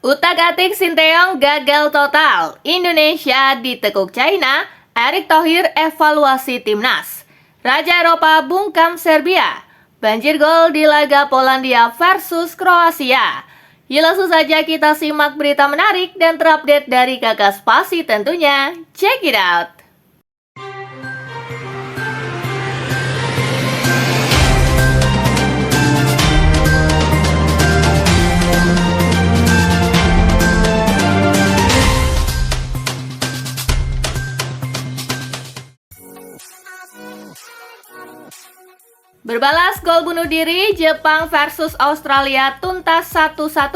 Utak-atik Sinteyong gagal total. Indonesia ditekuk China. Erick Thohir evaluasi timnas. Raja Eropa bungkam Serbia. Banjir gol di laga Polandia versus Kroasia. Yuk langsung saja kita simak berita menarik dan terupdate dari Kakak Spasi tentunya. Check it out! Berbalas gol bunuh diri, Jepang versus Australia tuntas 1-1.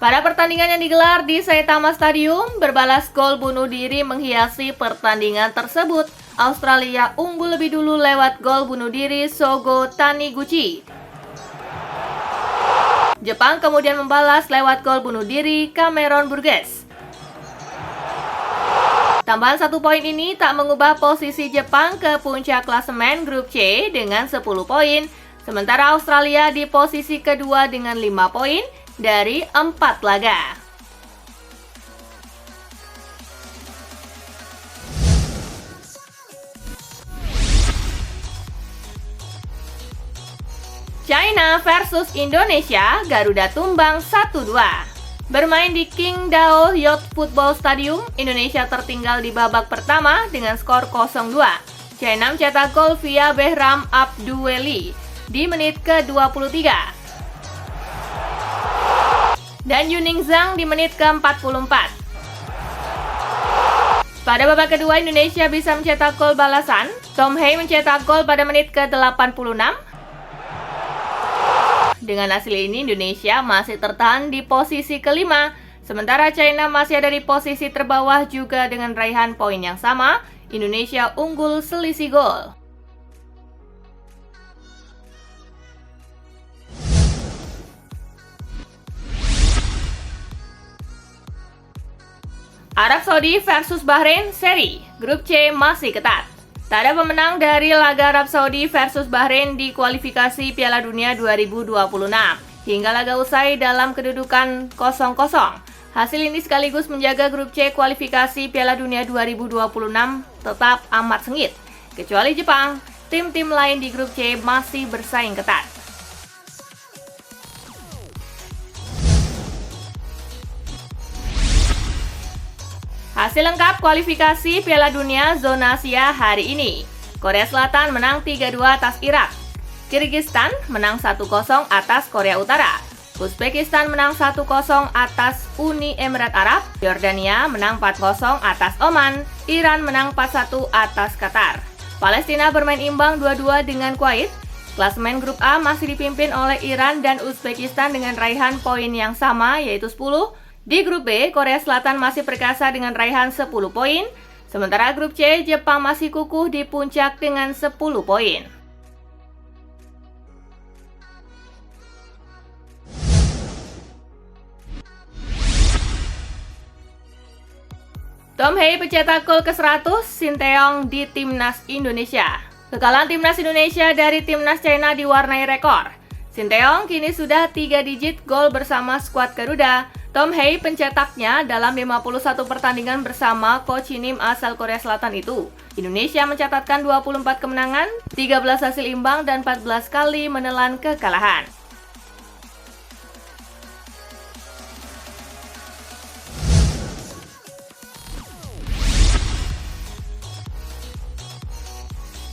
Pada pertandingan yang digelar di Saitama Stadium, berbalas gol bunuh diri menghiasi pertandingan tersebut. Australia unggul lebih dulu lewat gol bunuh diri Shogo Taniguchi. Jepang kemudian membalas lewat gol bunuh diri Cameron Burgess. Tambahan 1 poin ini tak mengubah posisi Jepang ke puncak klasemen grup C dengan 10 poin, sementara Australia di posisi kedua dengan 5 poin dari 4 laga. China versus Indonesia, Garuda tumbang 1-2. Bermain di Qingdao Yacht Football Stadium, Indonesia tertinggal di babak pertama dengan skor 0-2. China mencetak gol via Behram Abduweli di menit ke-23. Dan Yuning Zhang di menit ke-44. Pada babak kedua, Indonesia bisa mencetak gol balasan. Tom Hei mencetak gol pada menit ke-86. Dengan hasil ini, Indonesia masih tertahan di posisi kelima, sementara China masih ada di posisi terbawah juga dengan raihan poin yang sama. Indonesia unggul selisih gol. Arab Saudi versus Bahrain seri, grup C masih ketat. Tak ada pemenang dari laga Arab Saudi versus Bahrain di kualifikasi Piala Dunia 2026. Hingga laga usai dalam kedudukan 0-0. Hasil ini sekaligus menjaga grup C kualifikasi Piala Dunia 2026 tetap amat sengit. Kecuali Jepang, tim-tim lain di grup C masih bersaing ketat. Hasil lengkap kualifikasi Piala Dunia zona Asia hari ini. Korea Selatan menang 3-2 atas Irak. Kirgistan menang 1-0 atas Korea Utara. Uzbekistan menang 1-0 atas Uni Emirat Arab. Yordania menang 4-0 atas Oman. Iran menang 4-1 atas Qatar. Palestina bermain imbang 2-2 dengan Kuwait. Klasemen grup A masih dipimpin oleh Iran dan Uzbekistan dengan raihan poin yang sama yaitu 10. Di grup B, Korea Selatan masih perkasa dengan raihan 10 poin, sementara grup C, Jepang masih kukuh di puncak dengan 10 poin. Tom Hei pencetak gol ke-100, Sinteyong di Timnas Indonesia. Kekalahan Timnas Indonesia dari Timnas China diwarnai rekor. Sinteyong kini sudah 3 digit gol bersama skuad Garuda. Tom Hei pencetaknya dalam 51 pertandingan bersama coach Nim asal Korea Selatan itu. Indonesia mencatatkan 24 kemenangan, 13 hasil imbang, dan 14 kali menelan kekalahan.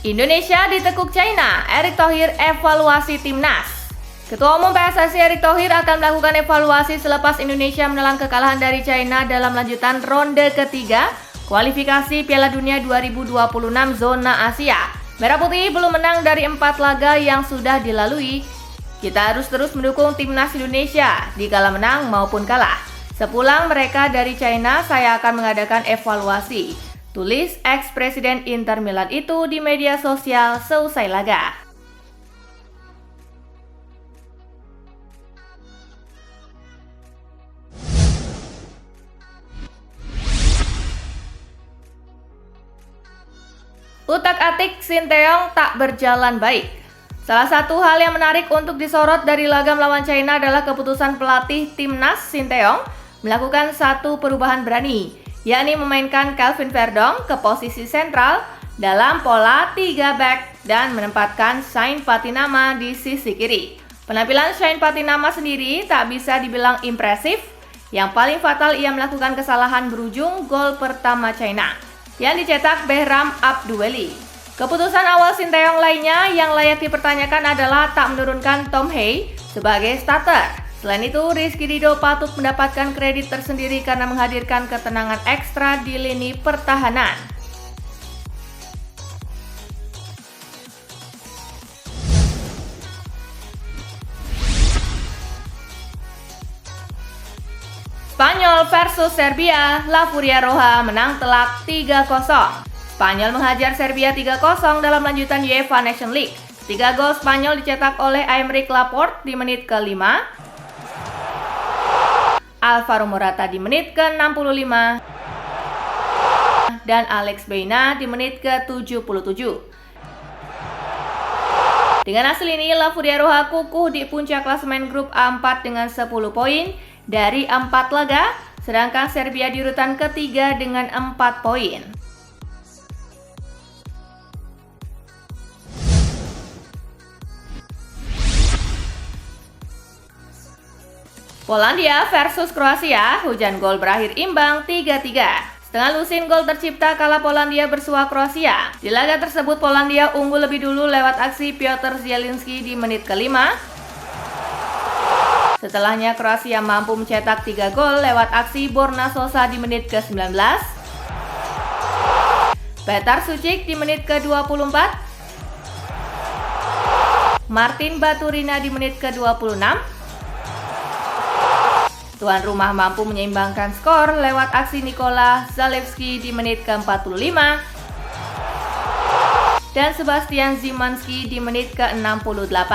Indonesia ditekuk China, Erick Thohir evaluasi timnas. Ketua Umum PSSI Erick Thohir akan melakukan evaluasi selepas Indonesia menelan kekalahan dari China dalam lanjutan ronde ketiga kualifikasi Piala Dunia 2026 zona Asia. Merah Putih belum menang dari 4 laga yang sudah dilalui. Kita harus terus mendukung timnas Indonesia di kala menang maupun kalah. Sepulang mereka dari China, saya akan mengadakan evaluasi, tulis ex-presiden Inter Milan itu di media sosial seusai laga. Utak-atik Sinteyong tak berjalan baik. Salah satu hal yang menarik untuk disorot dari laga melawan China adalah keputusan pelatih timnas Sinteyong melakukan satu perubahan berani, yakni memainkan Calvin Verdong ke posisi sentral dalam pola 3 back dan menempatkan Shane Patinama di sisi kiri. Penampilan Shane Patinama sendiri tak bisa dibilang impresif. Yang paling fatal ia melakukan kesalahan berujung gol pertama China yang dicetak Behram Abduweli. Keputusan awal Sinteyong lainnya yang layak dipertanyakan adalah tak menurunkan Tom Hey sebagai starter. Selain itu, Rizky Ridho patut mendapatkan kredit tersendiri karena menghadirkan ketenangan ekstra di lini pertahanan. Spanyol versus Serbia, La Furia Roja menang telak 3-0. Spanyol menghajar Serbia 3-0 dalam lanjutan UEFA Nations League. 3 gol Spanyol dicetak oleh Aymeric Laporte di menit ke-5, Alvaro Morata di menit ke-65, dan Alex Baena di menit ke-77. Dengan hasil ini, La Furia Roja kukuh di puncak klasemen grup A4 dengan 10 poin dari 4 laga, sedangkan Serbia di urutan ketiga dengan 4 poin. Polandia versus Kroasia, hujan gol berakhir imbang 3-3. Setengah lusin gol tercipta kala Polandia bersua Kroasia. Di laga tersebut Polandia unggul lebih dulu lewat aksi Piotr Zielinski di menit ke-5. Setelahnya Kroasia mampu mencetak 3 gol lewat aksi Borna Sosa di menit ke-19, Petar Sucic di menit ke-24, Martin Baturina di menit ke-26. Tuan rumah mampu menyeimbangkan skor lewat aksi Nikola Zalewski di menit ke-45 dan Sebastian Szymanski di menit ke-68.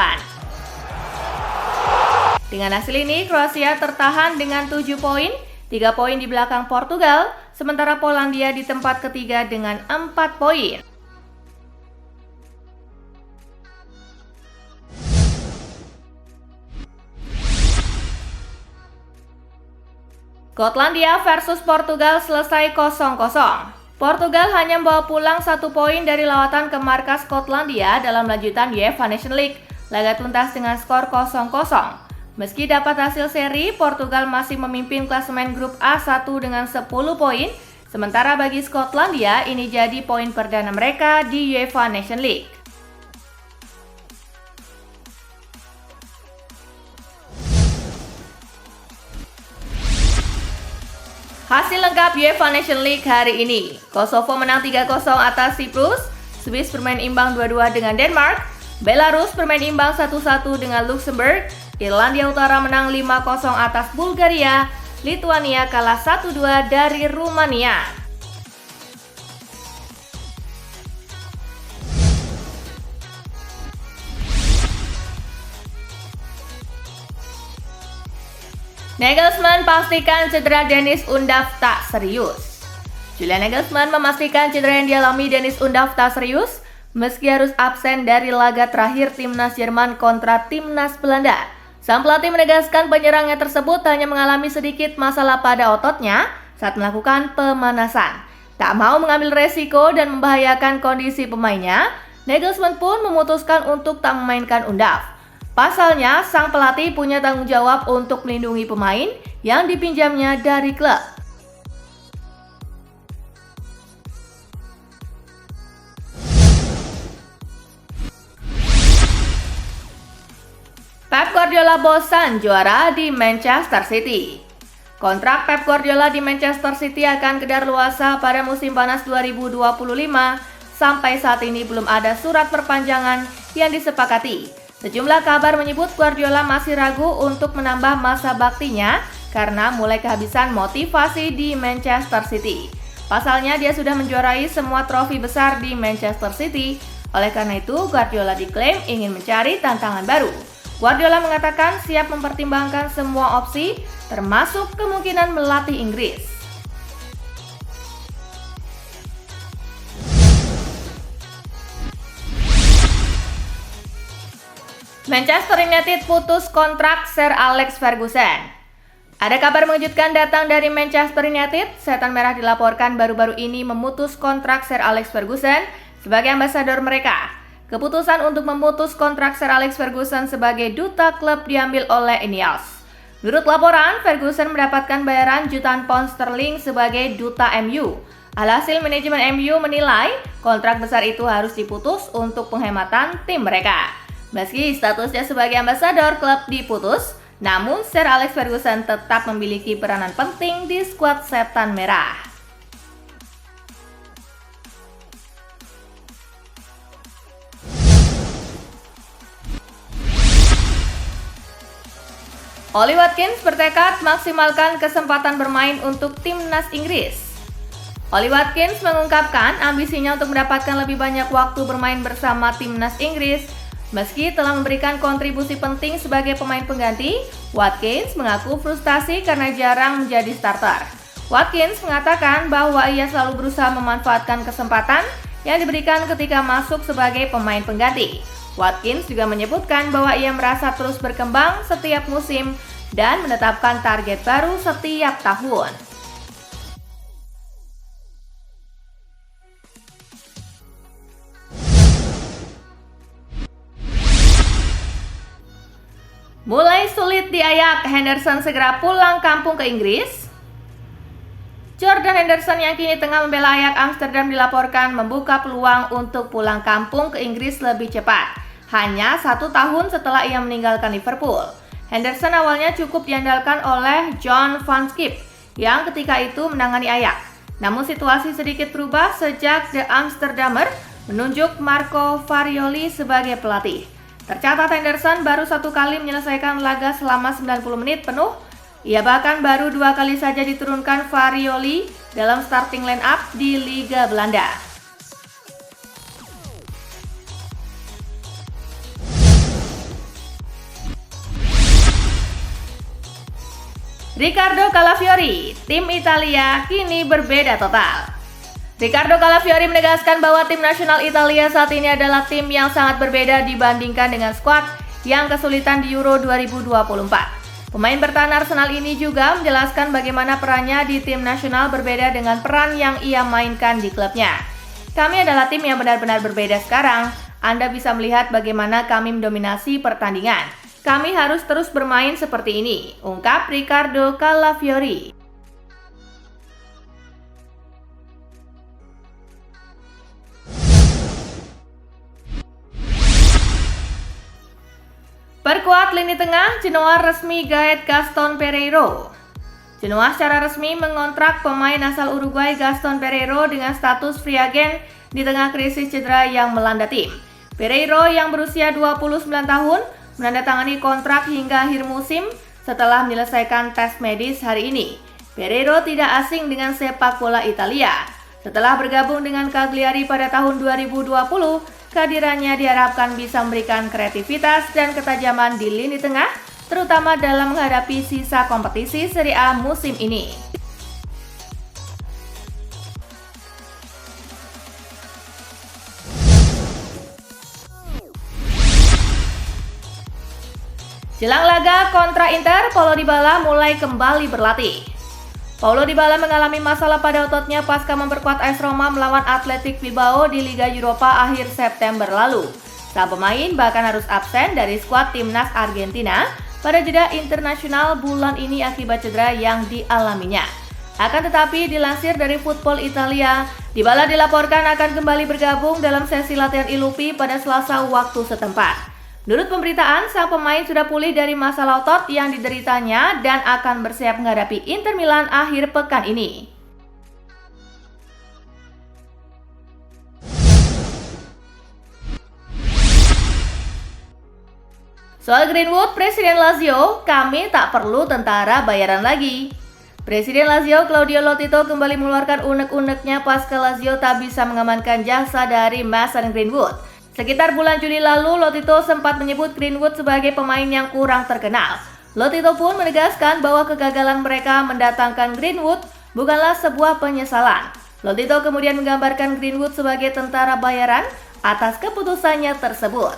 Dengan hasil ini, Kroasia tertahan dengan 7 poin, 3 poin di belakang Portugal, sementara Polandia di tempat ketiga dengan 4 poin. Skotlandia versus Portugal selesai 0-0. Portugal hanya membawa pulang 1 poin dari lawatan ke markas Skotlandia dalam lanjutan UEFA Nations League. Laga tuntas dengan skor 0-0. Meski dapat hasil seri, Portugal masih memimpin klasemen grup A1 dengan 10 poin. Sementara bagi Skotlandia, ini jadi poin perdana mereka di UEFA Nations League. Hasil lengkap UEFA Nations League hari ini. Kosovo menang 3-0 atas Siprus, Swiss bermain imbang 2-2 dengan Denmark, Belarus bermain imbang 1-1 dengan Luxembourg, Irlandia Utara menang 5-0 atas Bulgaria, Lituania kalah 1-2 dari Rumania. Nagelsmann pastikan cedera Deniz Undav tak serius. Julian Nagelsmann memastikan cedera yang dialami Deniz Undav tak serius meski harus absen dari laga terakhir timnas Jerman kontra timnas Belanda. Sang pelatih menegaskan penyerangnya tersebut hanya mengalami sedikit masalah pada ototnya saat melakukan pemanasan. Tak mau mengambil resiko dan membahayakan kondisi pemainnya, Nagelsmann pun memutuskan untuk tak memainkan Undav. Pasalnya, sang pelatih punya tanggung jawab untuk melindungi pemain yang dipinjamnya dari klub. Pep Guardiola bosan juara di Manchester City. Kontrak Pep Guardiola di Manchester City akan kedaluarsa pada musim panas 2025. Sampai saat ini belum ada surat perpanjangan yang disepakati. Sejumlah kabar menyebut Guardiola masih ragu untuk menambah masa baktinya karena mulai kehabisan motivasi di Manchester City. Pasalnya dia sudah menjuarai semua trofi besar di Manchester City. Oleh karena itu, Guardiola diklaim ingin mencari tantangan baru. Guardiola mengatakan siap mempertimbangkan semua opsi, termasuk kemungkinan melatih Inggris. Manchester United putus kontrak Sir Alex Ferguson. Ada kabar mengejutkan datang dari Manchester United. Setan Merah dilaporkan baru-baru ini memutus kontrak Sir Alex Ferguson sebagai ambasador mereka. Keputusan untuk memutus kontrak Sir Alex Ferguson sebagai duta klub diambil oleh Ineos. Menurut laporan, Ferguson mendapatkan bayaran jutaan pound sterling sebagai duta MU. Alhasil manajemen MU menilai kontrak besar itu harus diputus untuk penghematan tim mereka. Meski statusnya sebagai ambasador klub diputus, namun Sir Alex Ferguson tetap memiliki peranan penting di skuad Setan Merah. Ollie Watkins bertekad maksimalkan kesempatan bermain untuk timnas Inggris. Ollie Watkins mengungkapkan ambisinya untuk mendapatkan lebih banyak waktu bermain bersama timnas Inggris. Meski telah memberikan kontribusi penting sebagai pemain pengganti, Watkins mengaku frustasi karena jarang menjadi starter. Watkins mengatakan bahwa ia selalu berusaha memanfaatkan kesempatan yang diberikan ketika masuk sebagai pemain pengganti. Watkins juga menyebutkan bahwa ia merasa terus berkembang setiap musim dan menetapkan target baru setiap tahun. Mulai sulit di Ajax, Henderson segera pulang kampung ke Inggris. Jordan Henderson yang kini tengah membela Ajax Amsterdam dilaporkan membuka peluang untuk pulang kampung ke Inggris lebih cepat. Hanya 1 tahun setelah ia meninggalkan Liverpool. Henderson awalnya cukup diandalkan oleh John van Schip yang ketika itu menangani Ajax. Namun situasi sedikit berubah sejak The Amsterdammer menunjuk Marco Farioli sebagai pelatih. Tercatat Henderson baru 1 kali menyelesaikan laga selama 90 menit penuh. Ia bahkan baru 2 kali saja diturunkan Farioli dalam starting line up di Liga Belanda. Riccardo Calafiori, tim Italia kini berbeda total. Riccardo Calafiori menegaskan bahwa tim nasional Italia saat ini adalah tim yang sangat berbeda dibandingkan dengan skuad yang kesulitan di Euro 2024. Pemain bertahan Arsenal ini juga menjelaskan bagaimana perannya di tim nasional berbeda dengan peran yang ia mainkan di klubnya. Kami adalah tim yang benar-benar berbeda sekarang. Anda bisa melihat bagaimana kami mendominasi pertandingan. Kami harus terus bermain seperti ini, ungkap Riccardo Calafiori. Perkuat lini tengah, Genoa resmi gaet Gaston Pereiro. Genoa secara resmi mengontrak pemain asal Uruguay Gaston Pereiro dengan status free agent di tengah krisis cedera yang melanda tim. Pereiro yang berusia 29 tahun menandatangani kontrak hingga akhir musim setelah menyelesaikan tes medis hari ini. Pereiro tidak asing dengan sepak bola Italia. Setelah bergabung dengan Cagliari pada tahun 2020, kehadirannya diharapkan bisa memberikan kreativitas dan ketajaman di lini tengah, terutama dalam menghadapi sisa kompetisi Serie A musim ini. Jelang laga kontra Inter, Paulo Dybala mulai kembali berlatih. Paulo Dybala mengalami masalah pada ototnya pasca memperkuat AS Roma melawan Athletic Bilbao di Liga Eropa akhir September lalu. Sang pemain bahkan harus absen dari skuad timnas Argentina pada jeda internasional bulan ini akibat cedera yang dialaminya. Akan tetapi dilansir dari Football Italia, Dybala dilaporkan akan kembali bergabung dalam sesi latihan ILUPI pada Selasa waktu setempat. Menurut pemberitaan, sang pemain sudah pulih dari masalah otot yang dideritanya dan akan bersiap menghadapi Inter Milan akhir pekan ini. Soal Greenwood, Presiden Lazio, kami tak perlu tentara bayaran lagi. Presiden Lazio Claudio Lotito kembali mengeluarkan unek-uneknya pasca Lazio tak bisa mengamankan jasa dari Mason Greenwood. Sekitar bulan Juli lalu, Lotito sempat menyebut Greenwood sebagai pemain yang kurang terkenal. Lotito pun menegaskan bahwa kegagalan mereka mendatangkan Greenwood bukanlah sebuah penyesalan. Lotito kemudian menggambarkan Greenwood sebagai tentara bayaran atas keputusannya tersebut.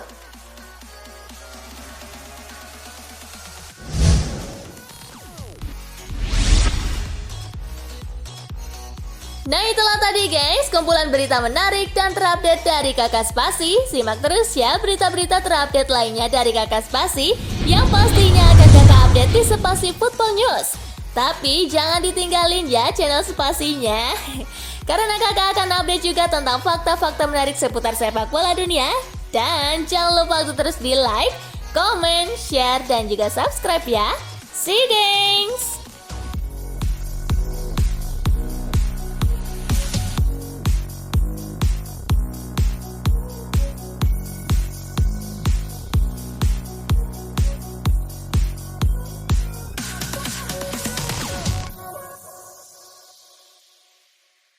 Nah itulah tadi guys, kumpulan berita menarik dan terupdate dari Kakak Spasi. Simak terus ya berita-berita terupdate lainnya dari Kakak Spasi yang pastinya akan Kakak update di Spasi Football News. Tapi jangan ditinggalin ya channel Spasinya, karena Kakak akan update juga tentang fakta-fakta menarik seputar sepak bola dunia. Dan jangan lupa untuk terus di like, comment, share, dan juga subscribe ya. See you, gengs!